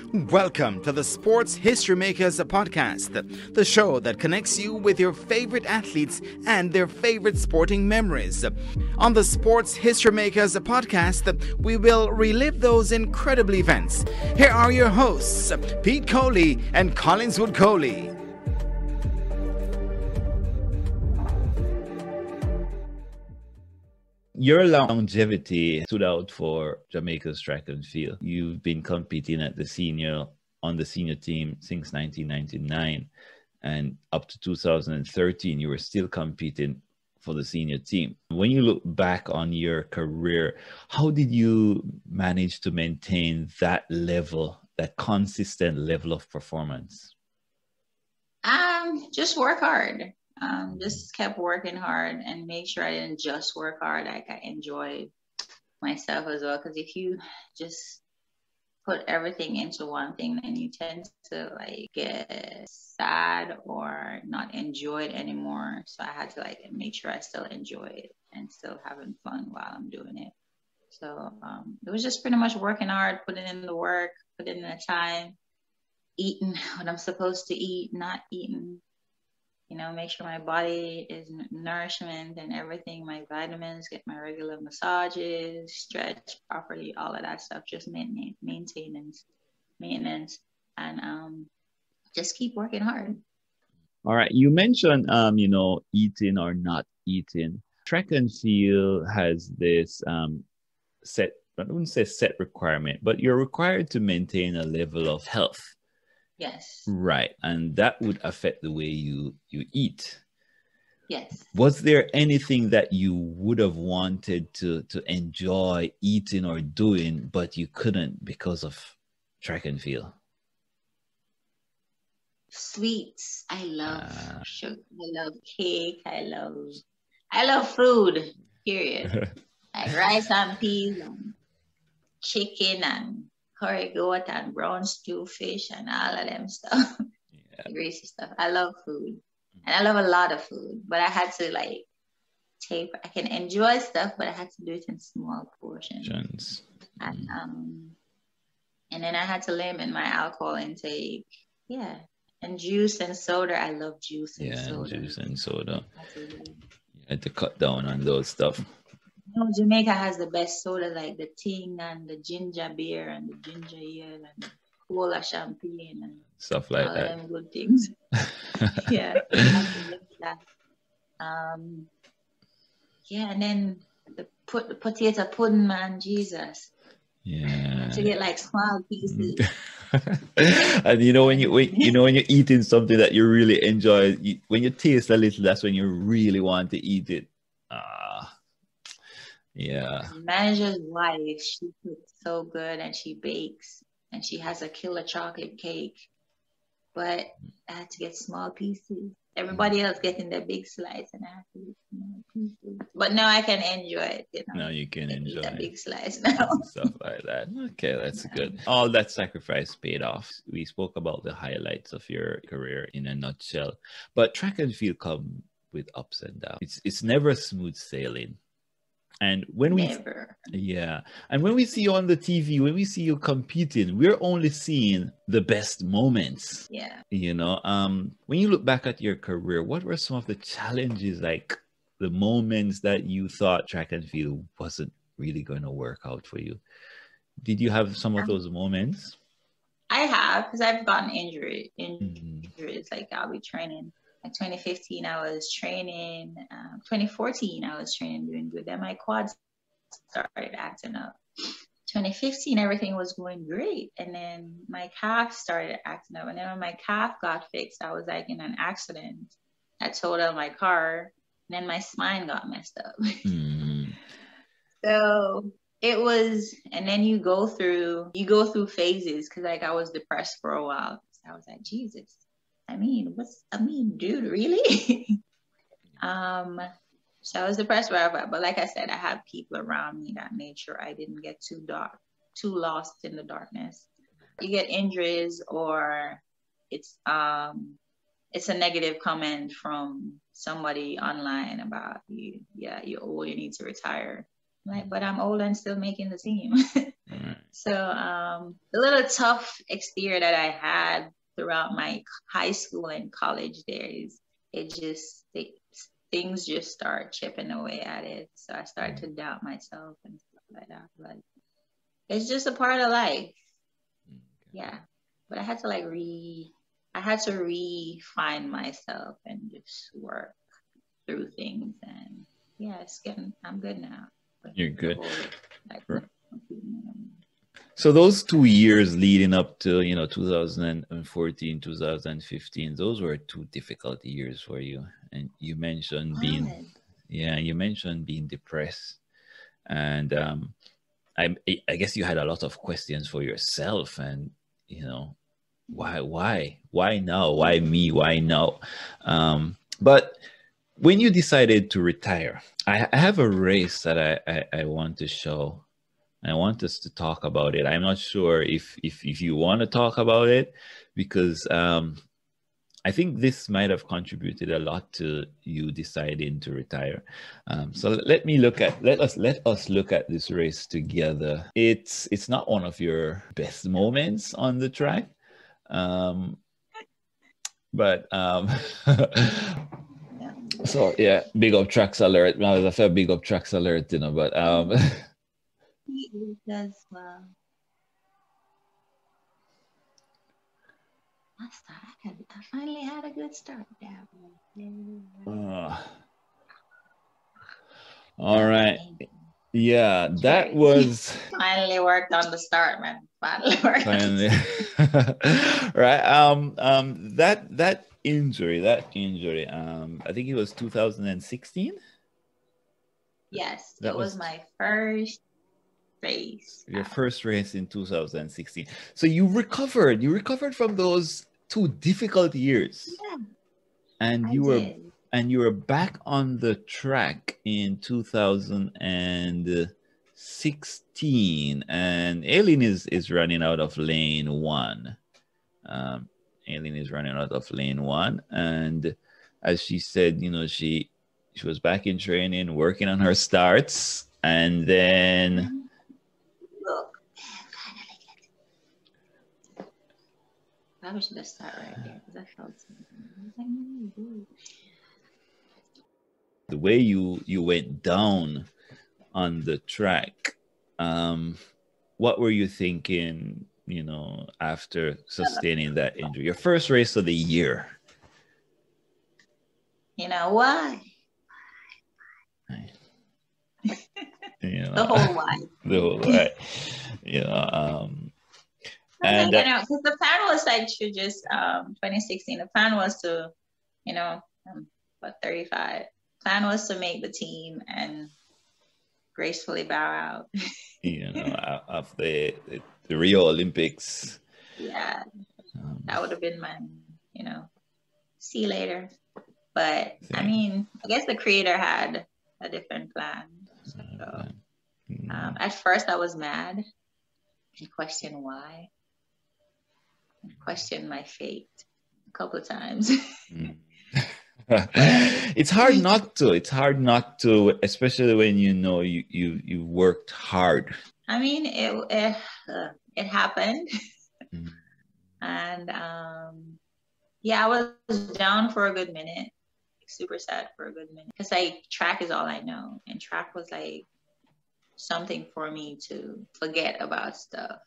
Welcome to the Sports History Makers podcast, the show that connects you with your favorite athletes and their favorite sporting memories. On the Sports History Makers podcast, we will relive those incredible events. Here are your hosts, Pete Coley and Collinswood Coley. Your longevity stood out for Jamaica's track and field. You've been competing on the senior team since 1999, and up to 2013, you were still competing for the senior team. When you look back on your career, how did you manage to maintain that level, that consistent level of performance? Just work hard. Just kept working hard and make sure I didn't just work hard. Like I enjoyed myself as well. Because if you just put everything into one thing, then you tend to like get sad or not enjoy it anymore. So I had to like make sure I still enjoy it and still having fun while I'm doing it. So it was just pretty much working hard, putting in the work, putting in the time, eating what I'm supposed to eat, not eating. You know, make sure my body is nourishment and everything, my vitamins, get my regular massages, stretch properly, all of that stuff, just maintenance, and just keep working hard. All right. You mentioned, eating or not eating. Track and field has this set, I wouldn't say set requirement, but you're required to maintain a level of health. Yes. Right. And that would affect the way you eat. Yes. Was there anything that you would have wanted to enjoy eating or doing, but you couldn't because of track and field? Sweets. I love sugar. I love cake. I love food, period. Like rice and peas and chicken and curry goat and brown stew fish and all of them stuff. Yeah. Greasy stuff. I love food. And I love a lot of food. But I had to like taper. I can enjoy stuff, but I had to do it in small portions. And then I had to limit my alcohol intake. Yeah. And juice and soda. I love juice and soda. Yeah, juice and soda. You had to cut down on those stuff. You know, Jamaica has the best soda, like the Ting and the ginger beer and the ginger ale and the cola champagne and stuff like all that. Them good things. Yeah. And then the potato pudding, man, Jesus. Yeah. To get like small pieces. And when you're eating something that you really enjoy, when you taste a little, that's when you really want to eat it. Yeah. The manager's wife, she cooks so good and she bakes and she has a killer chocolate cake. But I had to get small pieces. Everybody else getting their big slice and I had to get small pieces. But now I can enjoy it. Now you can enjoy a big slice now. Stuff like that. Okay, that's good. All that sacrifice paid off. We spoke about the highlights of your career in a nutshell. But track and field come with ups and downs. It's never smooth sailing. And when we see you on the TV, when we see you competing, we're only seeing the best moments. Yeah. When you look back at your career, what were some of the challenges, like the moments that you thought track and field wasn't really going to work out for you? Did you have some of those moments? I have, because I've gotten injuries. Like I'll be training. Like 2015, I was training. 2014, I was training, doing good. Then my quads started acting up. 2015, everything was going great. And then my calf started acting up. And then when my calf got fixed, I was like in an accident. I totaled my car. And then my spine got messed up. So it was, and then you go through phases. Because like I was depressed for a while. So I was like, Jesus. Dude, really? So I was depressed wherever, but like I said, I had people around me that made sure I didn't get too lost in the darkness. You get injuries or it's a negative comment from somebody online about you. Yeah, you're old, you need to retire. Like, but I'm old and still making the team. So the little tough exterior that I had throughout my high school and college days, things just start chipping away at it. So I started to doubt myself and stuff like that. But it's just a part of life. Yeah. But I had to refine myself and just work through things. And yeah, I'm good now. You're good. Like, so those 2 years leading up to, 2014, 2015, those were 2 difficult years for you. And you mentioned being depressed. And I guess you had a lot of questions for yourself, and, why now? Why me? Why now? But when you decided to retire, I have a race that I want to show. I want us to talk about it. I'm not sure if you want to talk about it, because I think this might have contributed a lot to you deciding to retire. So let us look at this race together. It's not one of your best moments on the track, but so yeah, big up Tracks Alert. Now I felt big up Tracks Alert, but He does well. I finally had a good start there. All right. Yeah, that was finally worked on the start, man. Finally worked. Right. That injury. I think it was 2016. Yes, it was my first race. Your first race in 2016. So you recovered. You recovered from those 2 difficult years. Yeah. And you were back on the track in 2016, and Aleen is running out of lane 1. Aleen is running out of lane 1, and as she said, she was back in training, working on her starts, and then I should have started right there because I felt something. The way you went down on the track, what were you thinking, after sustaining that injury? Your first race of the year. Why? The whole why. The whole why. And because the plan was to just 2016. The plan was to, 35. Plan was to make the team and gracefully bow out. Of the Rio Olympics. Yeah, that would have been my, see you later. But I guess the creator had a different plan. So, at first I was mad and questioned why. And questioned my fate a couple of times. It's hard not to, especially when you worked hard. It happened. And I was down for a good minute, super sad for a good minute, because track is all I know, and track was something for me to forget about stuff.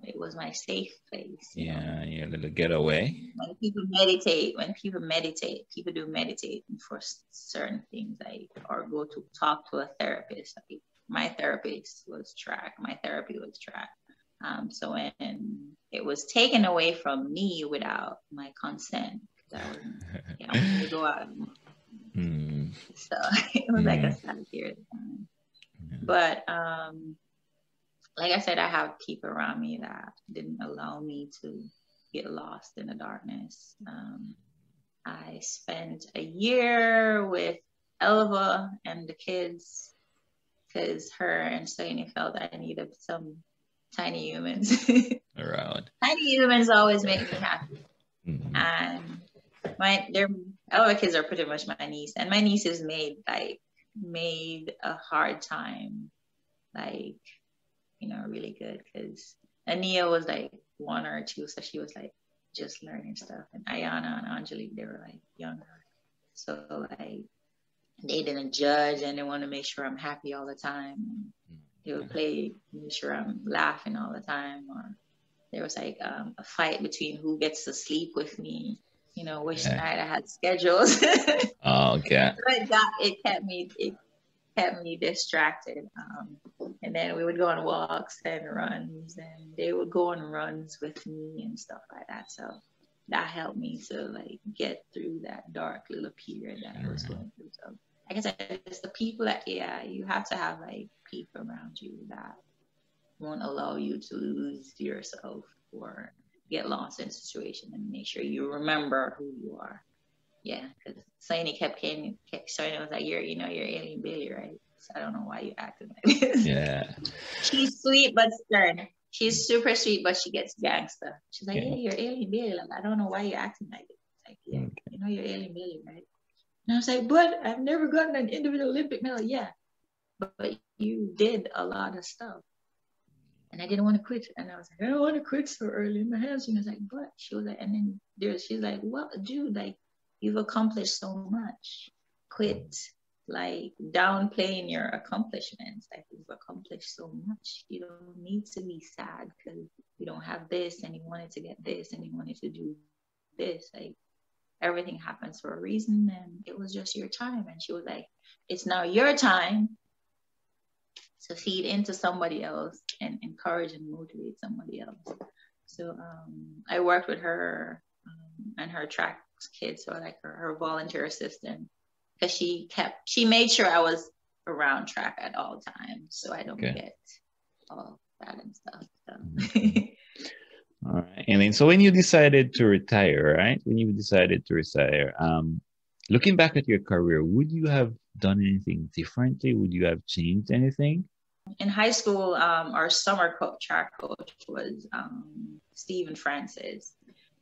It was my safe place. Your little getaway. When people meditate, people do meditate for certain things, or go to talk to a therapist. My therapist was track. My therapy was track. So when it was taken away from me without my consent, because I wanted to go out. So it was like a sad period of time. But like I said, I have people around me that didn't allow me to get lost in the darkness. I spent a year with Elva and the kids because her and Sonia felt I needed some tiny humans around. Tiny humans always make me happy. And Elva kids are pretty much my niece, and my nieces made a hard time really good, because Ania was like 1 or 2, so she was like just learning stuff, and Ayana and Angelique, they were like younger, so like they didn't judge and they want to make sure I'm happy all the time. They would play, make sure I'm laughing all the time, or there was like a fight between who gets to sleep with me, which night I had schedules. Oh, okay. But it kept me distracted. And then we would go on walks and runs, and they would go on runs with me and stuff like that. So that helped me to like get through that dark little period that I was going through. So like I said, it's the people that, you have to have like people around you that won't allow you to lose yourself or get lost in a situation, and make sure you remember who you are. Yeah, because Sonia Sonia was like, you're Aleen Bailey, right? So I don't know why you acting like this. Yeah. She's sweet but stern. She's super sweet, but she gets gangster. She's like, yeah, you're Aleen Bailey. Like, I don't know why you're acting like it. Like, yeah, you're Aleen Bailey, right? And I was like, but I've never gotten an individual Olympic medal. Yeah, but you did a lot of stuff. And I didn't want to quit. And I was like, I don't want to quit so early. My hands. And I was like, but she was like, and then she's like, well, dude, like, you've accomplished so much. Quit like downplaying your accomplishments. Like, you've accomplished so much. You don't need to be sad because you don't have this, and you wanted to get this, and you wanted to do this. Like, everything happens for a reason, and it was just your time. And she was like, it's now your time to feed into somebody else and encourage and motivate somebody else. So I worked with her and her track kids, or like her volunteer assistant, because she made sure I was around track at all times, so I don't get all that and stuff. So. All right. And then, so when you decided to retire, right? Looking back at your career, would you have done anything differently? Would you have changed anything? In high school, our summer track coach was Stephen Francis.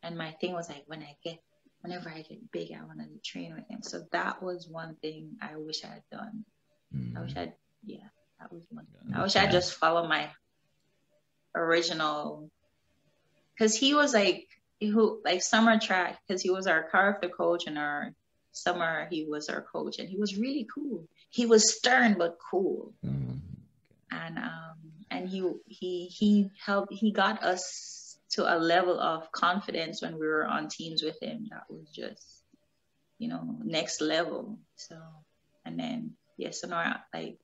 And my thing was like, whenever I get big, I want to train with him. So that was one thing I wish I had done. I wish that was one thing. I wish I'd just followed my original, because he was like summer track, because he was our character coach, and our summer he was our coach, and he was really cool. He was stern but cool. And he got us to a level of confidence when we were on teams with him that was just, next level. So, and then so now, like,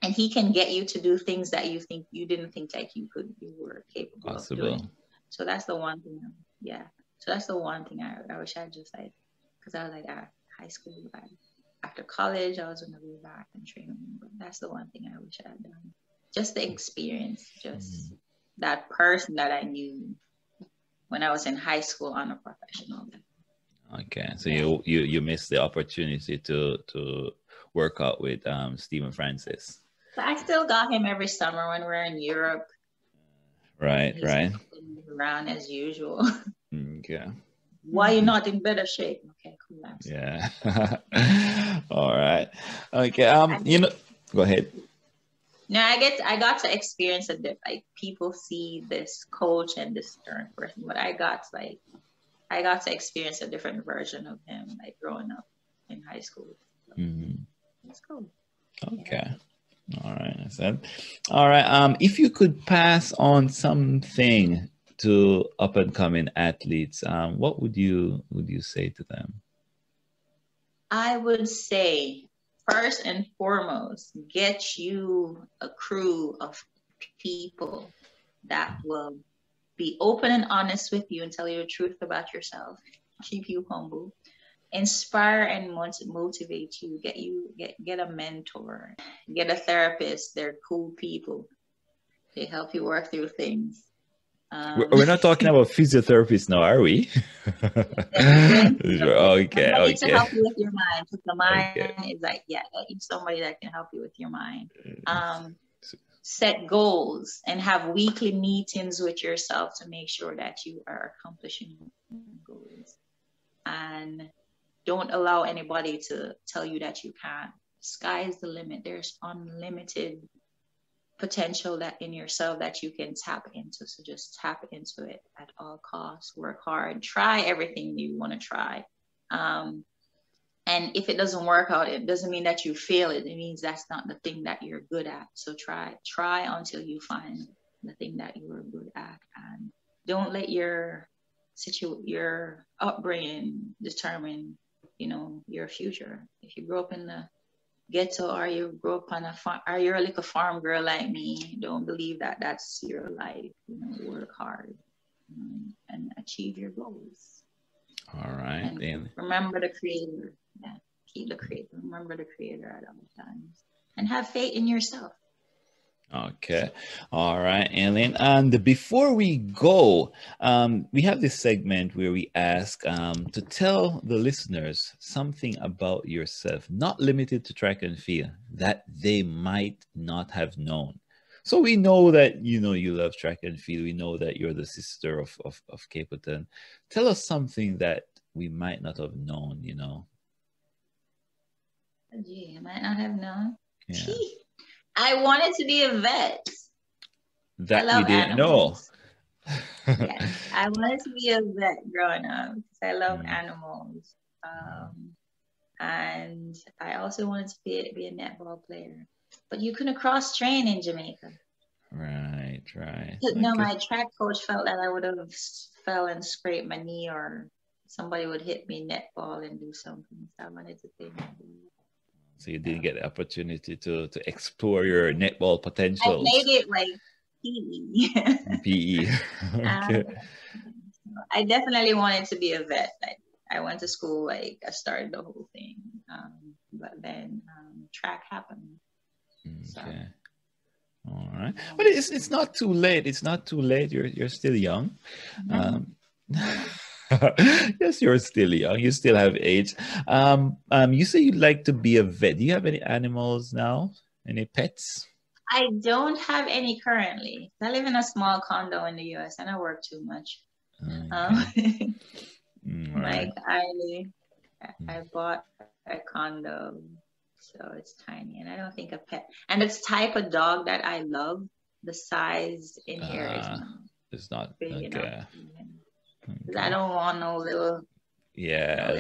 and he can get you to do things that you didn't think like you were capable of doing. So that's the one thing. So that's the one thing I wish I just like, because I was like at high school, after college, I was going to go back and train with him. But that's the one thing I wish I had done. Just the experience, just that person that I knew when I was in high school on a professional level. Okay, so you missed the opportunity to work out with Stephen Francis. But I still got him every summer when we're in Europe. Right. Around as usual. Okay. Why you not in better shape? Okay, cool. Yeah. All right. Okay. Go ahead. No, I got to experience a bit. Like, people see this coach and this stern person, but I got to experience a different version of him, like growing up in high school. So it's cool. Okay. All right. All right. If you could pass on something to up and coming athletes, what would you say to them? I would say, first and foremost, get you a crew of people that will be open and honest with you and tell you the truth about yourself, keep you humble, inspire and motivate you. Get a mentor, get a therapist. They're cool people. They help you work through things. We're not talking about physiotherapists now, are we? Okay. To help you with your mind. Because the mind is like, somebody that can help you with your mind. Set goals and have weekly meetings with yourself to make sure that you are accomplishing goals. And don't allow anybody to tell you that you can't. Sky is the limit. There's unlimited potential that in yourself that you can tap into. So just tap into it at all costs, work hard, try everything you want to try. And if it doesn't work out, it doesn't mean that you fail it. It means that's not the thing that you're good at. So try until you find the thing that you are good at, and don't let your upbringing determine, your future. If you grew up in the ghetto, or you grew up on a farm, or you're like a farm girl like me, don't believe that that's your life. Work hard and achieve your goals. All right. And remember the creator. Yeah, keep the creator. Remember the creator at all times, and have faith in yourself. Okay. All right, Aleen. And before we go, we have this segment where we ask to tell the listeners something about yourself, not limited to track and field, that they might not have known. So we know that, you love track and field. We know that you're the sister of Capleton. Tell us something that we might not have known, Gee, I might not have known. Yeah. I wanted to be a vet. That we didn't know. Yes, I wanted to be a vet growing up because I love animals. And I also wanted to be a netball player. But you couldn't cross train in Jamaica. Right. No, my track coach felt that I would have fell and scraped my knee, or somebody would hit me netball and do something. So I wanted to play netball. So you didn't get the opportunity to explore your netball potentials. I made it like PE. PE. Okay. I definitely wanted to be a vet. I went to school, I started the whole thing. But then track happened. Okay. So. All right. But it's not too late. It's not too late. You're still young. Yes, you're still young. You still have age. You say you'd like to be a vet. Do you have any animals now? Any pets? I don't have any currently. I live in a small condo in the US and I work too much. Okay. Like I bought a condo, so it's tiny, and I don't think a pet. And the type of dog that I love, the size in here is not big okay. enough. Okay. I don't want no little. Yeah.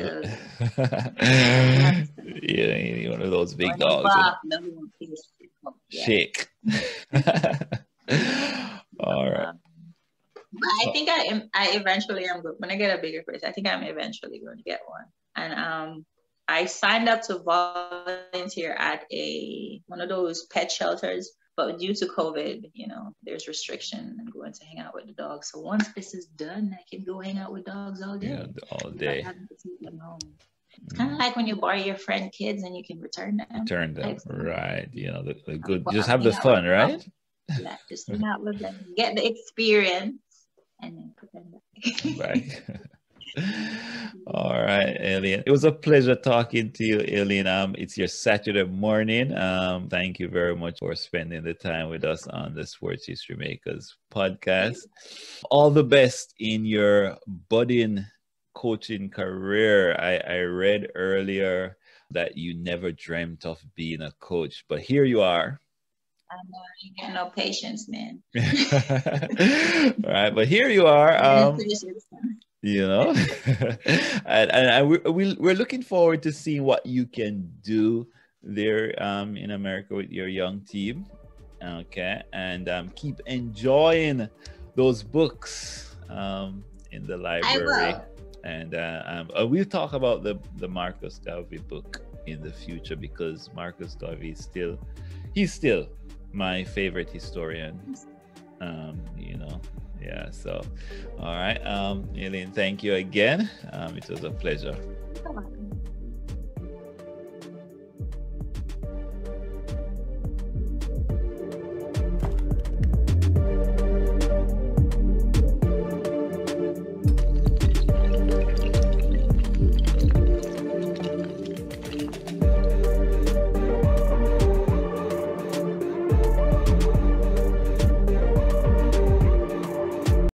Yeah, one of those big dogs. Shake. All right. But I think I eventually am good. When I get a bigger place, I think I'm eventually going to get one. And I signed up to volunteer at one of those pet shelters. But due to COVID, there's restriction and going to hang out with the dogs. So once this is done, I can go hang out with dogs all day. Yeah, all day. Having to take them home. It's kind of like when you borrow your friend kids and you can return them. Return them, right? The good. Just have the fun, right? Yeah, just hang out with them, get the experience, and then put them back. Right. All right, Aleen. It was a pleasure talking to you, Aleen. It's your Saturday morning. Thank you very much for spending the time with us on the Sports History Makers podcast. All the best in your budding coaching career. I read earlier that you never dreamt of being a coach, but here you are. I know, I ain't got no patience, man. All right, but here you are. And we're looking forward to seeing what you can do there in America with your young team. Okay, and keep enjoying those books in the library. And we'll talk about the Marcus Garvey book in the future, because Marcus Garvey he's still my favorite historian. Yeah, so all right, Aleen, thank you again. It was a pleasure.